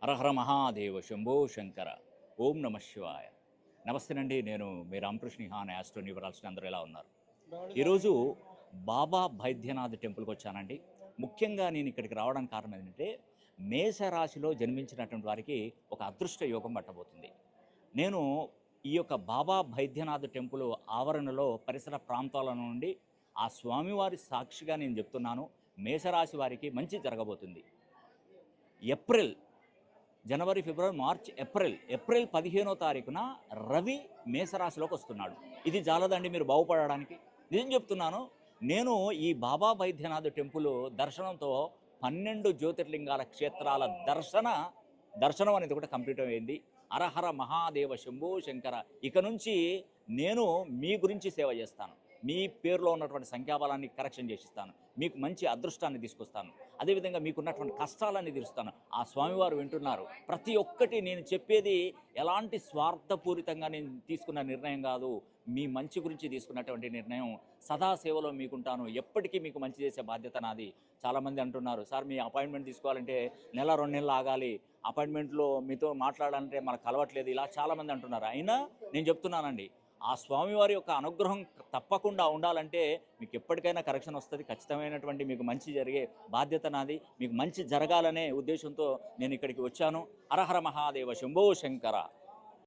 హరహర మహాదేవ శంభో శంకర. ఓం నమ శివాయ. నమస్తేనండి, నేను మీ రామకృష్ణ హాన్ యాస్ట్రో న్యూమరాలజిస్ట్. అందరూ ఎలా ఉన్నారు? ఈరోజు బాబా బైద్యనాథ్ టెంపుల్కి వచ్చానండి. ముఖ్యంగా నేను ఇక్కడికి రావడానికి కారణం ఏంటంటే, మేషరాశిలో జన్మించినటువంటి వారికి ఒక అదృష్ట యోగం పట్టబోతుంది. నేను ఈ యొక్క బాబా బైద్యనాథ్ టెంపుల్ ఆవరణలో పరిసర ప్రాంతాల నుండి ఆ స్వామివారి సాక్షిగా నేను చెప్తున్నాను, మేషరాశి వారికి మంచి జరగబోతుంది. ఏప్రిల్, జనవరి, ఫిబ్రవరి, మార్చ్, ఏప్రిల్ 15వ తారీఖున రవి మేషరాశిలోకి వస్తున్నాడు. ఇది చాలదండి మీరు బాగుపడడానికి. నిజం చెప్తున్నాను. నేను ఈ బాబా బైద్యనాథ్ టెంపుల్ దర్శనంతో 12 జ్యోతిర్లింగాల క్షేత్రాల దర్శనం అనేది కూడా కంప్లీట్ అయింది. హరహర మహాదేవ శంభో శంకర. ఇక నుంచి నేను మీ గురించి సేవ చేస్తాను. మీ పేరులో ఉన్నటువంటి సంఖ్యాబలాన్ని కరెక్షన్ చేసిస్తాను. మీకు మంచి అదృష్టాన్ని తీసుకొస్తాను. అదేవిధంగా మీకున్నటువంటి కష్టాలన్నీ తీరుస్తాను. ఆ స్వామివారు వింటున్నారు. ప్రతి ఒక్కటి నేను చెప్పేది ఎలాంటి స్వార్థపూరితంగా నేను తీసుకున్న నిర్ణయం కాదు. మీ మంచి గురించి తీసుకున్నటువంటి నిర్ణయం. సదా సేవలో మీకుంటాను. ఎప్పటికీ మీకు మంచి చేసే బాధ్యత నాది. చాలామంది అంటున్నారు, సార్ మీ అపాయింట్మెంట్ తీసుకోవాలంటే నెల 2 నెలలు ఆగాలి, అపాయింట్మెంట్లో మీతో మాట్లాడాలంటే మనకు కలవట్లేదు, ఇలా చాలామంది అంటున్నారు. అయినా నేను చెప్తున్నానండి, ఆ స్వామివారి యొక్క అనుగ్రహం తప్పకుండా ఉండాలంటే మీకు ఎప్పటికైనా కరెక్షన్ వస్తుంది. ఖచ్చితమైనటువంటి మీకు మంచి జరిగే బాధ్యత నాది. మీకు మంచి జరగాలనే ఉద్దేశంతో నేను ఇక్కడికి వచ్చాను. హరహర మహాదేవ శంభో శంకర.